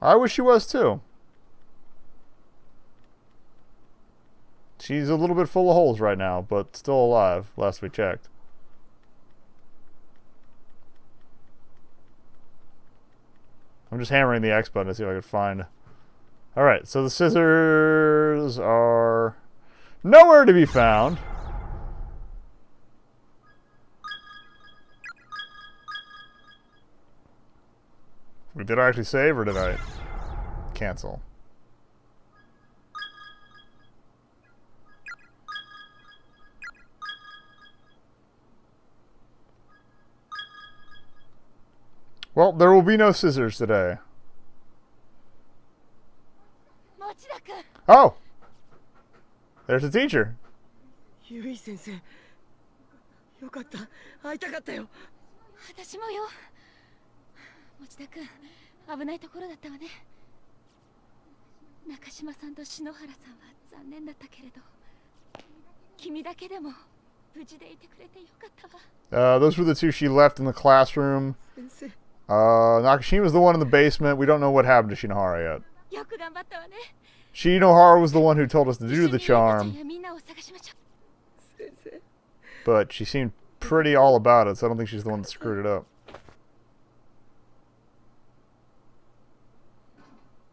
I wish she was too. She's a little bit full of holes right now, but still alive, last we checked. I'm just hammering the X button to see if I can find... Alright, so the scissors are nowhere to be found. Did I actually save or did I cancel? Well, there will be no scissors today. Oh! There's the teacher. Yui sensei. よかった。会いたかったよ。私もよ。持田君、危ないところだったわね。中島さんと篠原さんは残念だったけれど、君だけでも無事でいてくれてよかったわ。Those were the two she left in the classroom. Nakashima's the one in the basement. We don't know what happened to Shinohara yet. よく頑張ったわね。Shinohara was the one who told us to do the charm. But she seemed pretty all about it, so I don't think she's the one that screwed it up.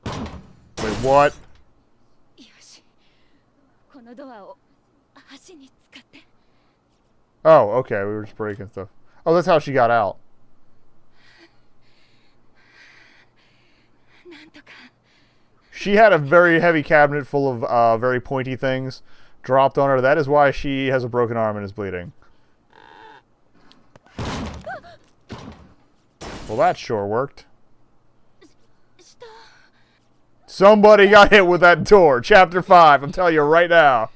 Wait, what? Oh, okay, we were just breaking stuff. Oh, that's how she got out. She had a very heavy cabinet full of very pointy things dropped on her. That is why she has a broken arm and is bleeding. Well, that sure worked. Somebody got hit with that door. Chapter 5, I'm telling you right now.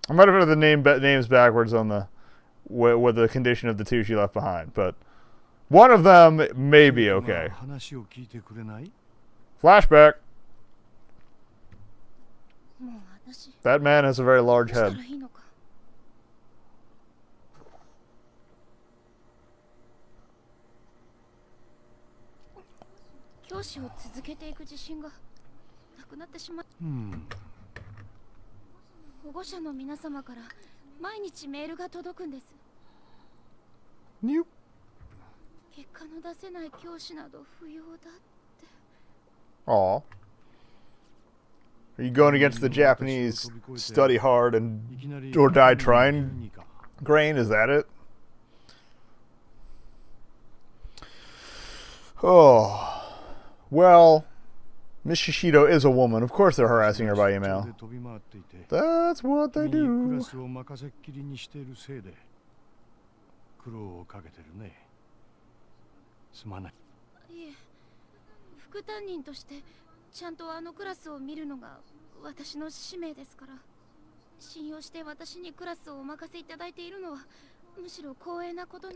I might have heard the names backwards on the with the condition of the two she left behind, but one of them may be okay. Flashback. That man has a very large head. Nope. Aw. Are you going against the Japanese study hard and or die trying grain? Is that it? Oh. Well, Miss Shishido is a woman. Of course they're harassing her by email. That's what they do.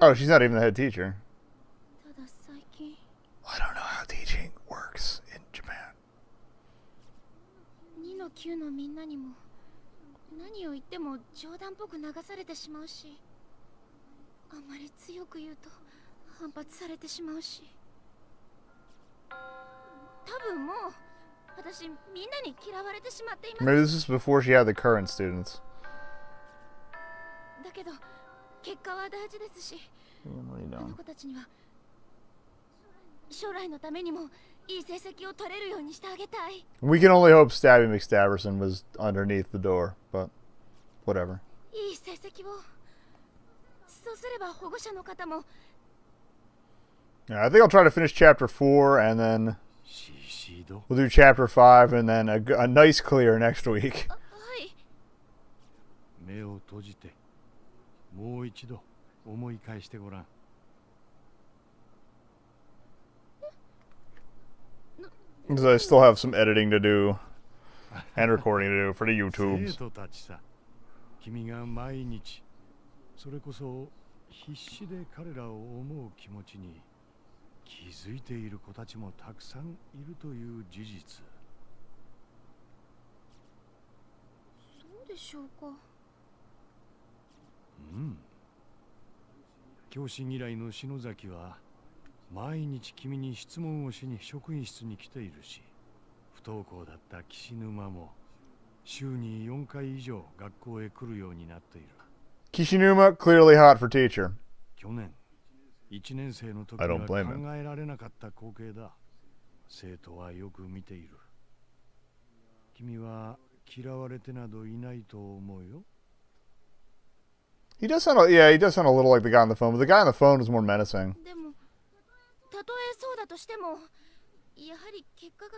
Oh, she's not even the head teacher. I don't know how teaching works in Japan. 2の9のみんなにも何を言っても冗談っぽく流されてしまうし、あまり強く言うと反発されてしまうし、多分もう私みんなに嫌われてしまっています。 Maybe this is before she had the current students. だけど結果は大事ですし、あの子たちには将来のためにもいい成績を取れるようにしてあげたい。 We can only hope Stabby McStabberson was underneath the door, but whatever. いい成績を。そうすれば保護者の方も。Yeah, I think I'll try to finish chapter 4 and then We'll do chapter 5 and then a nice clear next week. はい。目を閉じてもう一度思い返してごらん。 Because I still have some editing to do and recording to do for the 生 YouTubes. 徒たちさ、君が毎日それこそ必死で彼らを思う気持ちに気づいている子たちもたくさんいるという事実。そうでしょうか。うん。教師嫌いの篠崎は毎日君に質問をしに職員室に来ているし、不登校だった岸沼も週に4回以上学校へ来るようになっている。 Kishinuma, clearly hot for teacher. 去年1年生の時 I は don't 考 blame him. えられなかった光景だ。生徒はよく見ている。君は嫌われてなどいないと思うよ。 He does sound, yeah, he does sound a little like the guy on the phone, but the guy on the phone is more menacing. でも、たとえそうだとしても、やはり結果が。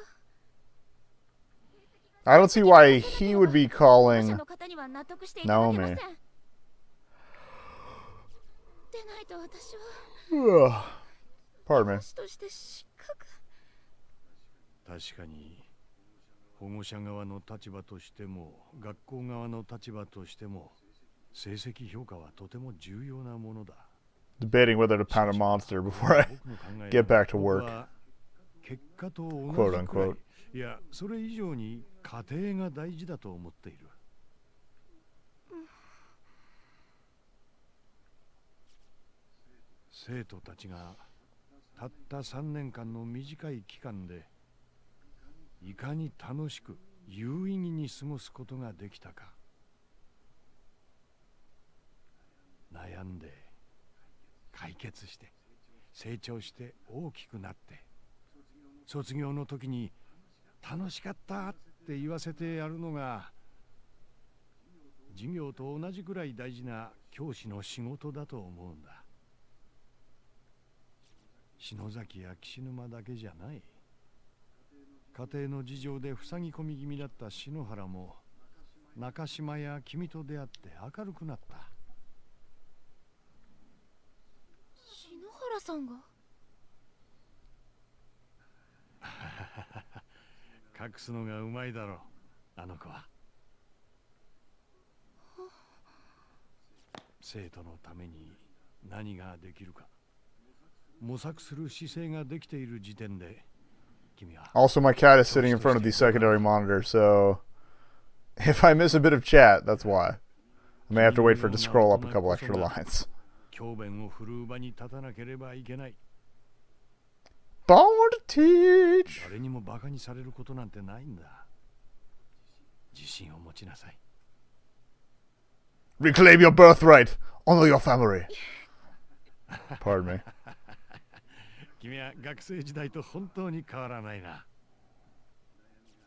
I don't see why he would be 保護者 calling の方には納得していただけません。 Naomi. でないと私は Pardon me. 講師として失格。確かに保護者側の立場としても学校側の立場としても成績評価はとても重要なものだ。 Debating whether to pound a monster before I get back to work. 結果と同じ Quote くらい unquote. いやそれ以上に家庭が大事だと思っている。生徒たちがたった3年間の短い期間でいかに楽しく有意義に過ごすことができたか。悩んで解決して成長して大きくなって卒業の時に楽しかったって言わせてやるのが授業と同じくらい大事な教師の仕事だと思うんだ。篠崎や岸沼だけじゃない。家庭の事情で塞ぎ込み気味だった篠原も中島や君と出会って明るくなった。篠原さんが。隠すのがうまいだろう、あの子は。生徒のために何ができるか模索する姿勢ができている時点で君は。 Also, my cat is sitting in front of the secondary monitor, so if I miss a bit of chat, that's why. I may have to wait for it to scroll up a couple extra lines. 教鞭を振るう場に立たなければいけない。 Born to teach. 誰にもバカにされることなんてないんだ。自信を持ちなさい。 Reclaim your birthright. Honor your family. Pardon me. 君は学生時代と本当に変わらないな。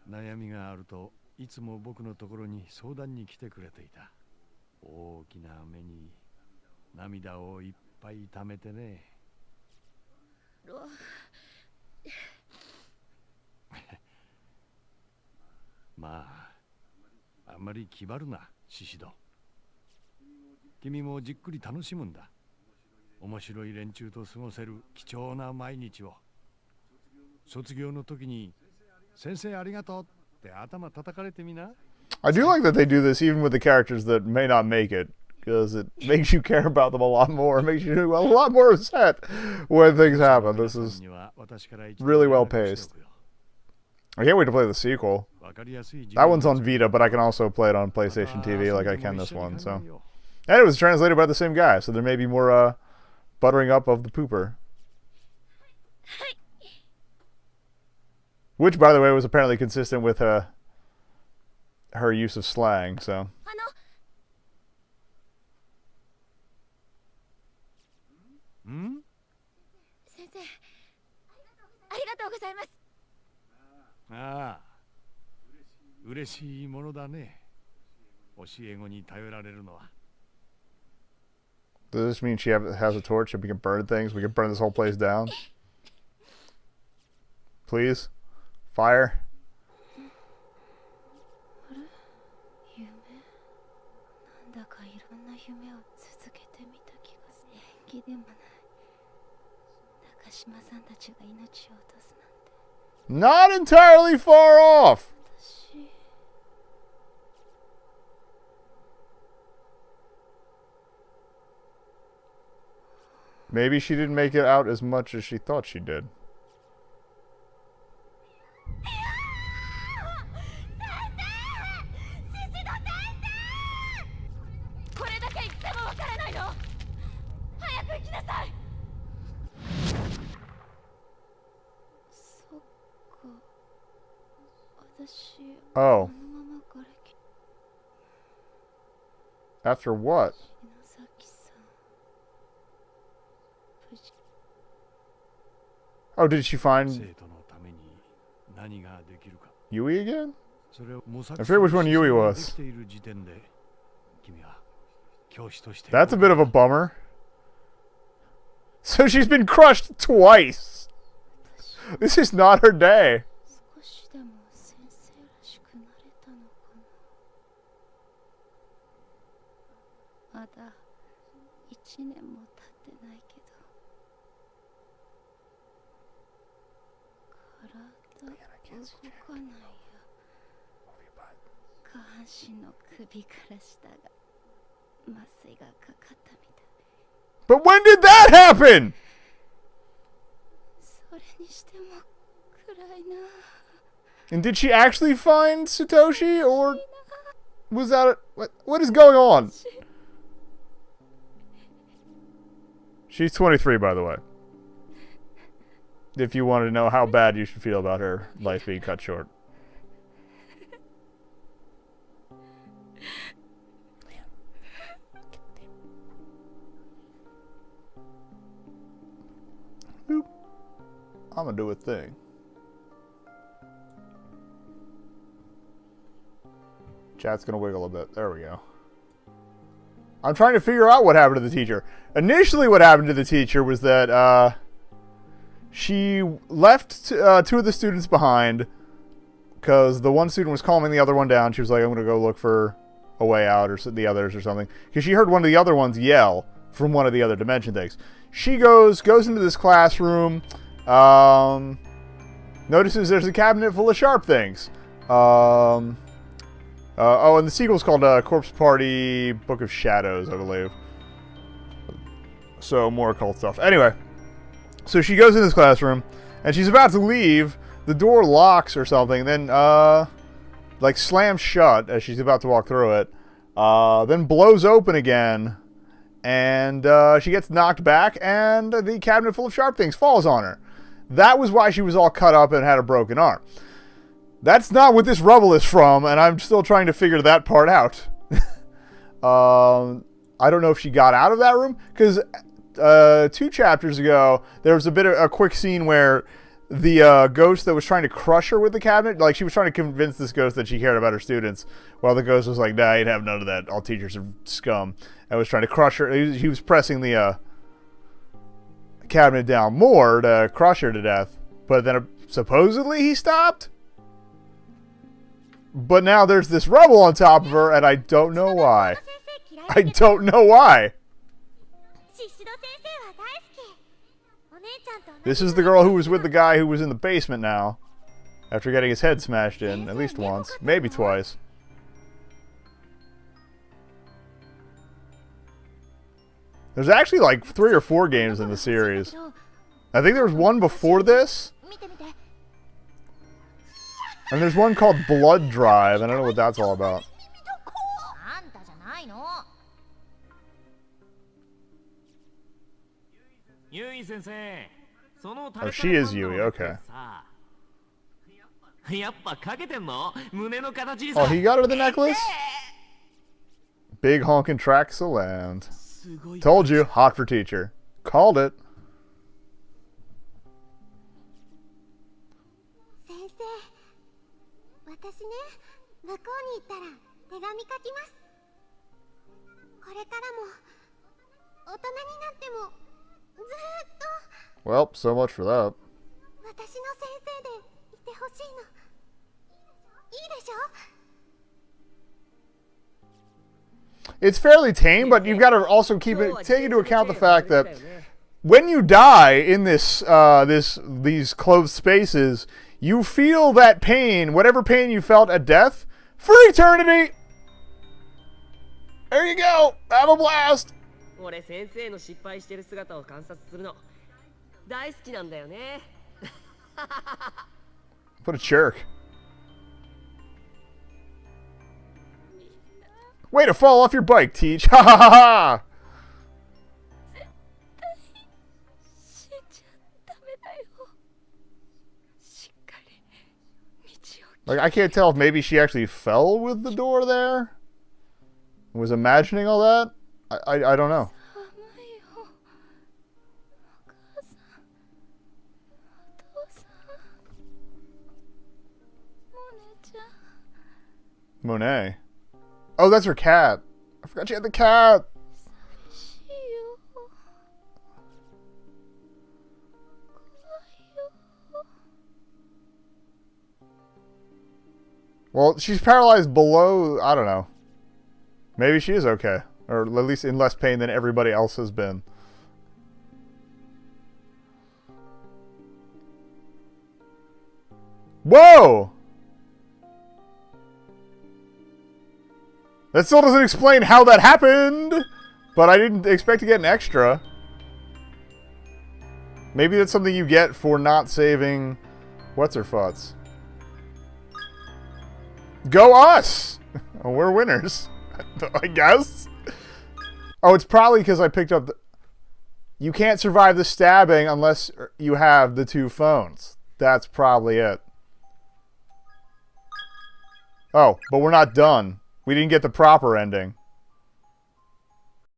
悩みがあるといつも僕のところに相談に来てくれていた。大きな目に涙をいっぱい溜めてね。まあ、あんまり気張るな、シシド。君もじっくり楽しむんだ。面白い連中と過ごせる貴重な毎日を。卒業の時に先生ありがとうって頭叩かれてみな。 I do like that they do this even with the characters that may not make it, because it makes you care about them a lot more. It makes you a lot more upset when things happen. This is really well paced. I can't wait to play the sequel. That one's on Vita, but I can also play it on PlayStation TV like I can this one. So, and it was translated by the same guy, so there may be more buttering up of the pooper. Which, by the way, was apparently consistent with her use of slang. So. 先生、ありがとうございます。ああ、嬉しいものだね。教え子に頼られるのは。 Does this mean she has a torch and we can burn things? We can burn this whole place down? Please? Fire. 夢なんだかいろんな夢を続けてみた気がする。縁起でもない。中島さんたちが命を落とすなんて。 Not entirely far off. 私 Maybe she didn't make it out as much as she thought she did. これだけ言ってもわからないの。早く行きなさい。そっか。私 Oh. あのままがれき。 After what? 篠崎さん。無事。 Oh, did she find 生徒のために何ができるか。 Yui again? それを模索 I forget which one Yui で was. きている時点で、君は教師として That's a bit of a bummer. So she's been crushed twice. This is not her day. 少しでも先生らしくなれたのかな。まだ1年も経ってないけど。体動かないや。下半身の首から下が麻酔がかかったみたい。 But when did that happen? それにしても暗いな。 And did she actually find Satoshi, or was that what is going on? She's 23, by the way. If you want to know how bad you should feel about her life being cut short. Boop. I'm gonna do a thing. Chat's gonna wiggle a bit. There we go. I'm trying to figure out what happened to the teacher. Initially, what happened to the teacher was that she left two of the students behind because the one student was calming the other one down. She was like, I'm gonna go look for a way out, or the others or something, because she heard one of the other ones yell from one of the other dimension things. She goes into this classroom, notices there's a cabinet full of sharp things. Oh, and the sequel's called Corpse Party Book of Shadows, I believe. So, more occult stuff. Anyway, so she goes in this classroom, and she's about to leave. The door locks or something, then, like, slams shut as she's about to walk through it. Then blows open again, and she gets knocked back, and the cabinet full of sharp things falls on her. That was why she was all cut up and had a broken arm. That's not what this rubble is from, and I'm still trying to figure that part out. I don't know if she got out of that room, because 2 chapters ago, there was a quick scene where the ghost that was trying to crush her with the cabinet, like she was trying to convince this ghost that she cared about her students, while the ghost was like, nah, you'd have none of that, all teachers are scum, and was trying to crush her. He was pressing the cabinet down more to crush her to death, but then supposedly he stopped? But now there's this rubble on top of her, and I don't know why. I don't know why. This is the girl who was with the guy who was in the basement now, after getting his head smashed in, at least once, maybe twice. There's actually like 3 or 4 games in the series. I think there was one before this. And there's one called Blood Drive. I don't know what that's all about. Oh, she is Yui, okay. Oh, he got her the necklace? Big honkin' tracts of land. Told you, hot for teacher. Called it. 私ね、向こうに行ったら手紙書きます。これからも大人になってもずーっと Well, so much for that. 私の先生でいてほほしいの。いいでしょ？ It's fairly tame, but you've got to also take into account the fact that when you die in these closed spaces, you feel that pain, whatever pain you felt at death, for eternity. There you go. Have a blast. 俺先生の失敗してる姿を観察するの大好きなんだよね。 What a jerk. Way to fall off your bike, Teach. Ha ha ha ha. 死んじゃダメだよ。しっかり道を Like, I can't tell if maybe she actually fell with the door there. Was imagining all that? I don't know. 寒いよ。お母さん、お父さん、モネちゃん、 Monet. Oh, that's her cat. I forgot she had the cat. 寂しいよ。怖いよ。 Well, she's paralyzed below. I don't know. Maybe she is okay. Or at least in less pain than everybody else has been. Whoa! That still doesn't explain how that happened! But I didn't expect to get an extra. Maybe that's something you get for not saving... What's-her-futs. Go us! Oh, we're winners. I guess. Oh, it's probably because I picked up the... You can't survive the stabbing unless you have the 2 phones. That's probably it. Oh, but we're not done. We didn't get the proper ending.